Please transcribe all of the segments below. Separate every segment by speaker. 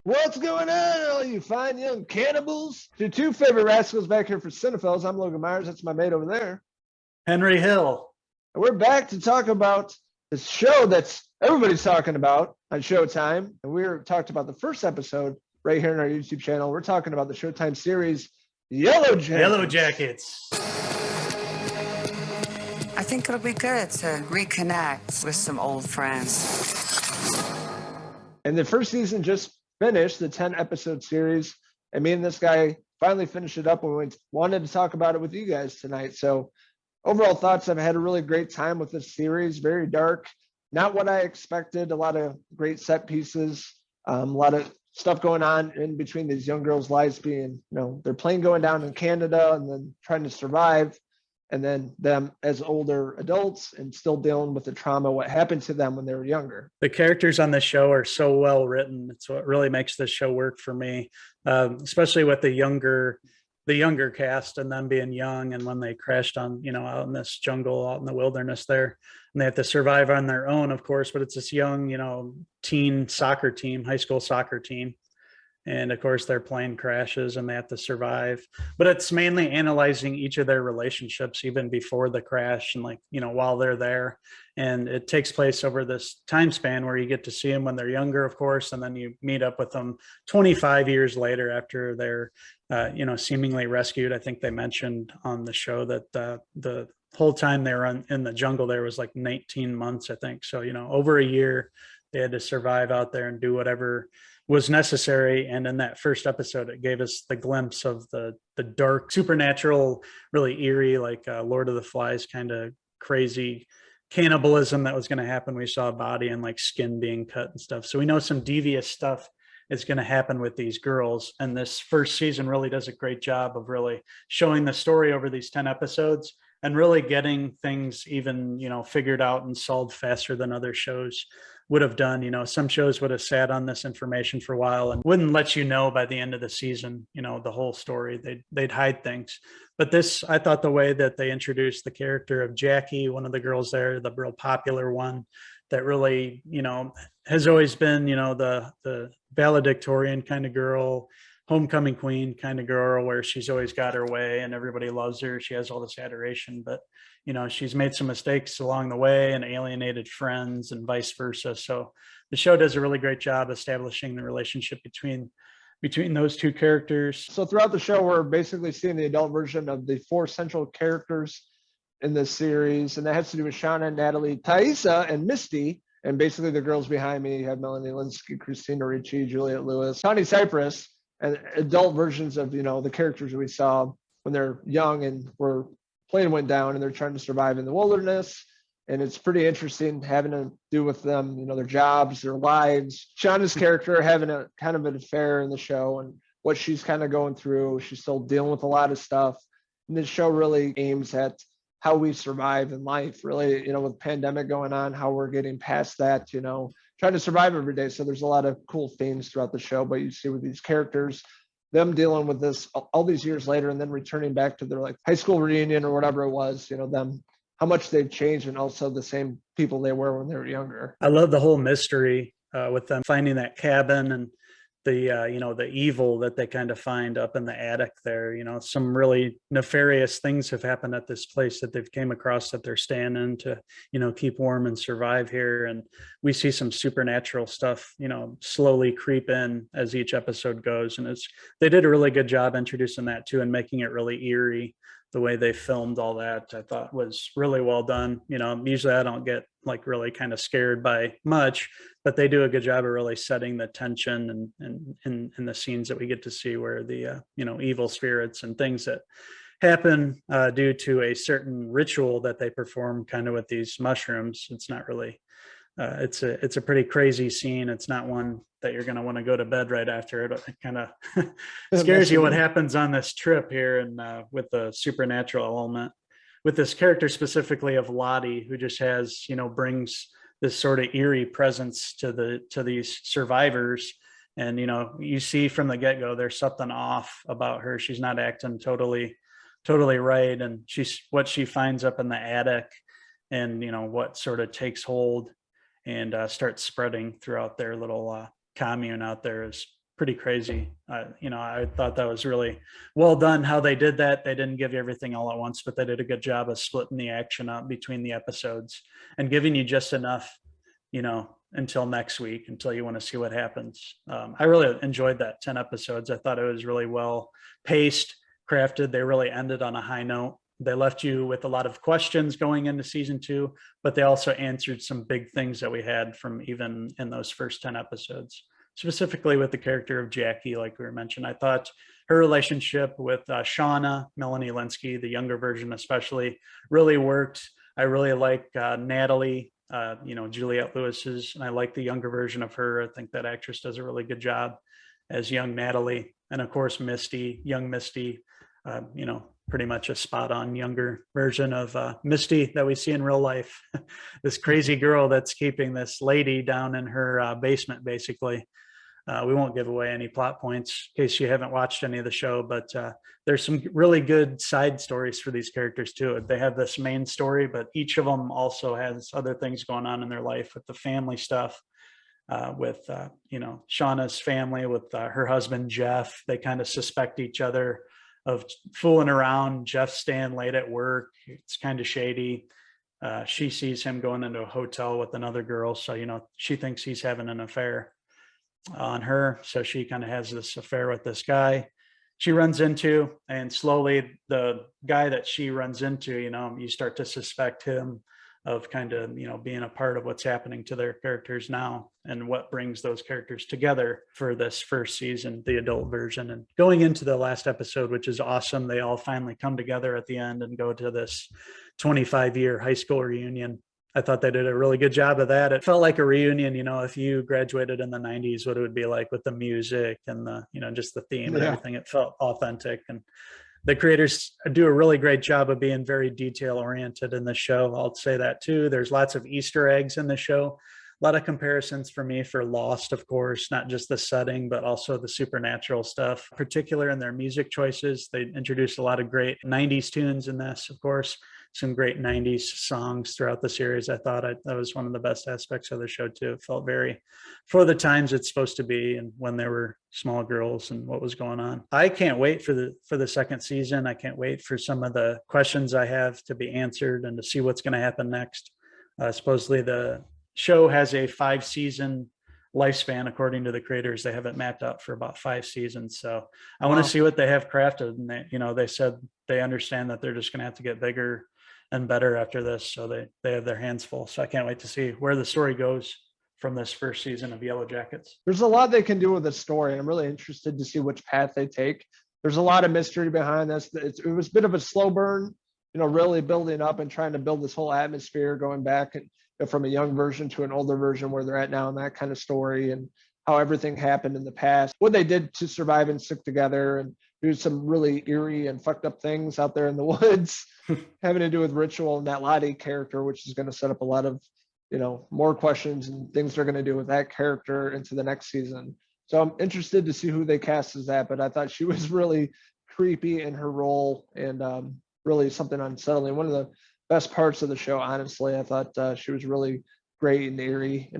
Speaker 1: What's going on, all you fine young cannibals? Your two favorite rascals back here for Cinephellas. I'm Logan Myers. That's my mate over there.
Speaker 2: Henry Hill.
Speaker 1: And we're back to talk about this show that's everybody's talking about on Showtime. And we talked about the first episode right here on our YouTube channel. We're talking about the Showtime series Yellowjackets.
Speaker 3: I think it'll be good to reconnect with some old friends.
Speaker 1: And the first season just finished, the 10-episode series. And me and this guy finally finished it up and we wanted to talk about it with you guys tonight. So overall thoughts, I've had a really great time with this series. Very dark, not what I expected. A lot of great set pieces, a lot of stuff going on in between these young girls' lives being, their plane going down in Canada and then trying to survive. And then them as older adults and still dealing with the trauma, what happened to them when they were younger.
Speaker 2: The characters on the show are so well written. It's what really makes this show work for me, especially with the younger cast and them being young. And when they crashed on, out in this jungle, out in the wilderness there, and they have to survive on their own, of course, but it's this young, teen soccer team, high school soccer team. And of course, their plane crashes and they have to survive. But it's mainly analyzing each of their relationships, even before the crash and while they're there. And it takes place over this time span where you get to see them when they're younger, of course, and then you meet up with them 25 years later after they're, seemingly rescued. I think they mentioned on the show that the whole time they were in the jungle there was like 19 months, I think. So, over a year, they had to survive out there and do whatever was necessary. And in that first episode, it gave us the glimpse of the dark, supernatural, really eerie, like Lord of the Flies kind of crazy cannibalism that was going to happen. We saw a body and like skin being cut and stuff. So we know some devious stuff is going to happen with these girls. And this first season really does a great job of really showing the story over these 10 episodes and really getting things even, figured out and solved faster than other shows would have done. Some shows would have sat on this information for a while and wouldn't let by the end of the season, the whole story. They'd hide things. But this, I thought the way that they introduced the character of Jackie, one of the girls there, the real popular one, that really, has always been, the valedictorian kind of girl, homecoming queen kind of girl, where she's always got her way and everybody loves her. She has all this adoration, but she's made some mistakes along the way and alienated friends and vice versa. So the show does a really great job establishing the relationship between those two characters.
Speaker 1: So throughout the show, we're basically seeing the adult version of the four central characters in this series, and that has to do with Shauna, Natalie, Thaisa, and Misty. And basically the girls behind me, you have Melanie Linsky, Christina Ricci, Juliette Lewis, Tawny Cypress, and adult versions of the characters we saw when they're young and were plane went down and they're trying to survive in the wilderness. And it's pretty interesting having to do with them, their jobs, their lives. Shauna's character having a kind of an affair in the show and what she's kind of going through. She's still dealing with a lot of stuff. And this show really aims at how we survive in life, really, with pandemic going on, how we're getting past that, trying to survive every day. So there's a lot of cool themes throughout the show, but you see with these characters, them dealing with this all these years later and then returning back to their high school reunion or whatever it was, them, how much they've changed and also the same people they were when they were younger.
Speaker 2: I love the whole mystery with them finding that cabin and the evil that they kind of find up in the attic there. Some really nefarious things have happened at this place that they've came across that they're staying in to, keep warm and survive here. And we see some supernatural stuff, slowly creep in as each episode goes. And they did a really good job introducing that too and making it really eerie. The way they filmed all that, I thought was really well done. Usually I don't get really kind of scared by much, but they do a good job of really setting the tension and the scenes that we get to see where the, evil spirits and things that happen due to a certain ritual that they perform kind of with these mushrooms. It's not really, it's a pretty crazy scene. It's not one that you're going to want to go to bed right after. It kind of scares you what happens on this trip here and with the supernatural element with this character specifically of Lottie, who just has, brings this sort of eerie presence to these survivors. And, you see from the get-go, there's something off about her. She's not acting totally right. And what she finds up in the attic and, what sort of takes hold and starts spreading throughout their little commune out there is pretty crazy. I thought that was really well done how they did that. They didn't give you everything all at once, but they did a good job of splitting the action up between the episodes and giving you just enough, until next week, until you want to see what happens. I really enjoyed that 10 episodes. I thought it was really well paced, crafted. They really ended on a high note. They left you with a lot of questions going into season 2, but they also answered some big things that we had from even in those first 10 episodes, specifically with the character of Jackie, like we were mentioned. I thought her relationship with Shauna, Melanie Linsky, the younger version especially, really worked. I really like Natalie, Juliette Lewis's, and I like the younger version of her. I think that actress does a really good job as young Natalie. And of course, Misty, young Misty, pretty much a spot on younger version of Misty that we see in real life. This crazy girl that's keeping this lady down in her basement, basically. We won't give away any plot points in case you haven't watched any of the show, but there's some really good side stories for these characters too. They have this main story, but each of them also has other things going on in their life with the family stuff, with Shauna's family, with her husband, Jeff. They kind of suspect each other of fooling around. Jeff staying late at work. It's kind of shady. She sees him going into a hotel with another girl. So, she thinks he's having an affair on her. So she kind of has this affair with this guy she runs into, and slowly the guy that she runs into, you start to suspect him of kind of, being a part of what's happening to their characters now, and what brings those characters together for this first season, the adult version. And going into the last episode, which is awesome, they all finally come together at the end and go to this 25-year high school reunion. I thought they did a really good job of that. It felt like a reunion, if you graduated in the 90s, what it would be like with the music and the, just the theme and everything. It felt authentic, and the creators do a really great job of being very detail oriented in the show. I'll say that too. There's lots of Easter eggs in the show. A lot of comparisons for me for Lost, of course, not just the setting, but also the supernatural stuff, particular in their music choices. They introduced a lot of great 90s tunes in this, of course, some great 90s songs throughout the series. I thought that was one of the best aspects of the show too. It felt very for the times it's supposed to be, and when there were small girls and what was going on. I can't wait for the second season. I can't wait for some of the questions I have to be answered and to see what's going to happen next. Supposedly the show has a 5-season lifespan, according to the creators. They have it mapped out for about 5 seasons. So I want to see what they have crafted. And they said they understand that they're just going to have to get bigger and better after this. So they have their hands full. So I can't wait to see where the story goes from this first season of Yellowjackets.
Speaker 1: There's a lot they can do with the story, and I'm really interested to see which path they take. There's a lot of mystery behind this. It was a bit of a slow burn, really building up and trying to build this whole atmosphere, going back from a young version to an older version where they're at now, and that kind of story, and how everything happened in the past, what they did to survive and stick together, and do some really eerie and fucked up things out there in the woods, having to do with Ritual and that Lottie character, which is going to set up a lot of, more questions and things they're going to do with that character into the next season. So I'm interested to see who they cast as that, but I thought she was really creepy in her role, and really something unsettling. One of the best parts of the show, honestly. I thought she was really great and eerie,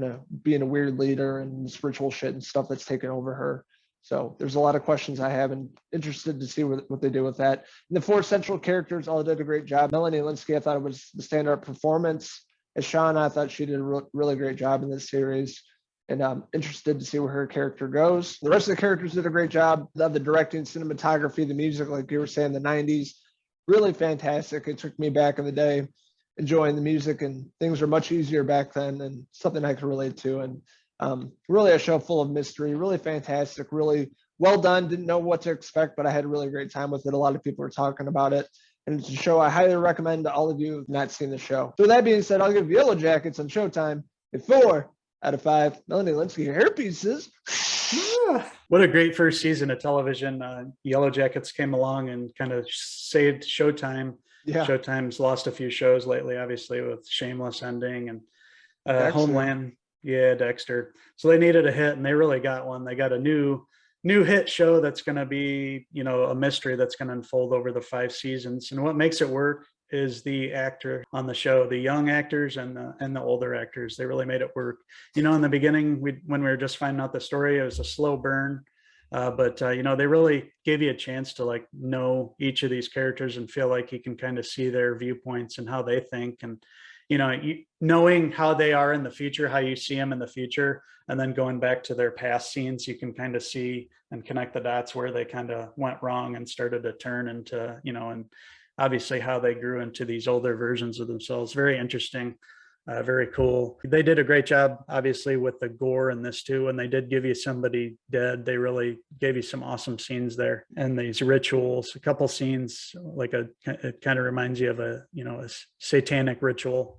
Speaker 1: being a weird leader and spiritual shit and stuff that's taken over her. So there's a lot of questions I have, and interested to see what they do with that. And the 4 central characters all did a great job. Melanie Linsky, I thought it was the standout performance. As Shauna, I thought she did a really great job in this series, and I'm interested to see where her character goes. The rest of the characters did a great job. Love the directing, cinematography, the music, like you were saying, the 90s, really fantastic. It took me back in the day, enjoying the music, and things were much easier back then, and something I could relate to. And really a show full of mystery, really fantastic, really well done. Didn't know what to expect, but I had a really great time with it. A lot of people are talking about it, and it's a show I highly recommend to all of you who've not seen the show. So with that being said, I'll give Yellowjackets on Showtime a 4 out of 5 Melanie Linsky hair pieces.
Speaker 2: What a great first season of television. Yellowjackets came along and kind of saved Showtime.
Speaker 1: Yeah.
Speaker 2: Showtime's lost a few shows lately, obviously, with Shameless ending and Homeland. Yeah, Dexter. So they needed a hit, and they really got one. They got a new hit show that's going to be, a mystery that's going to unfold over the 5 seasons. And what makes it work is the actor on the show, the young actors and the older actors. They really made it work. In the beginning, when we were just finding out the story, it was a slow burn. But you know, they really gave you a chance to like know each of these characters and feel like you can kind of see their viewpoints and how they think. And you know, knowing how they are in the future, how you see them in the future, and then going back to their past scenes, you can kind of see and connect the dots where they kind of went wrong and started to turn into, you know, and obviously how they grew into these older versions of themselves. Very interesting. Very cool. They did a great job, obviously, with the gore in this too. And they did give you somebody dead. They really gave you some awesome scenes there, and these rituals. A couple scenes, like it kind of reminds you of a, you know, a satanic ritual.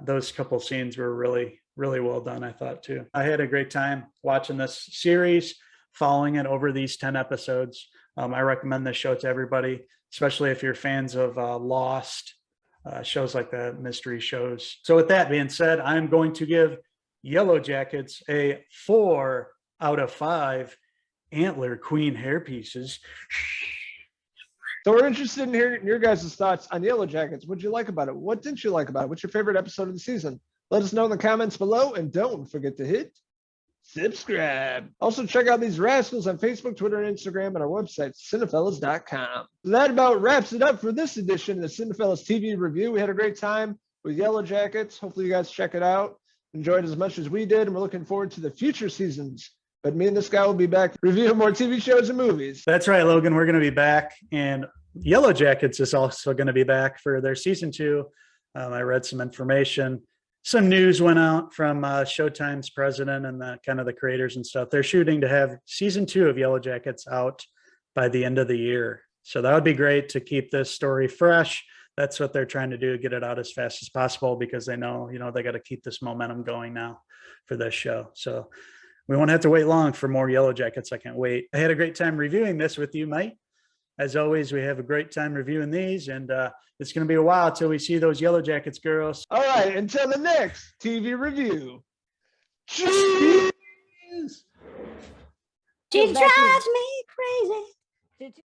Speaker 2: Those couple scenes were really, really well done, I thought too. I had a great time watching this series, following it over these 10 episodes. I recommend this show to everybody, especially if you're fans of Lost. Shows like that, mystery shows. So with that being said, I'm going to give Yellowjackets a 4 out of 5 antler queen hair pieces.
Speaker 1: So we're interested in hearing your guys' thoughts on Yellowjackets. What'd you like about it? What didn't you like about it? What's your favorite episode of the season? Let us know in the comments below, and don't forget to hit subscribe. Also, check out these rascals on Facebook, Twitter, and Instagram, and our website, Cinephellas.com. That about wraps it up for this edition of the Cinephellas TV review. We had a great time with Yellowjackets. Hopefully, you guys check it out. Enjoyed as much as we did, and we're looking forward to the future seasons. But me and this guy will be back reviewing more TV shows and movies.
Speaker 2: That's right, Logan. We're going to be back, and Yellowjackets is also going to be back for their season 2. I read some information. Some news went out from Showtime's president and the kind of the creators and stuff. They're shooting to have season 2 of Yellowjackets out by the end of the year. So that would be great to keep this story fresh. That's what they're trying to do, get it out as fast as possible, because they know, you know, they got to keep this momentum going now for this show. So we won't have to wait long for more Yellowjackets. I can't wait. I had a great time reviewing this with you, Mike. As always, we have a great time reviewing these, and it's going to be a while till we see those Yellowjackets girls.
Speaker 1: All right, until the next TV review. Cheers!
Speaker 4: She drives me crazy.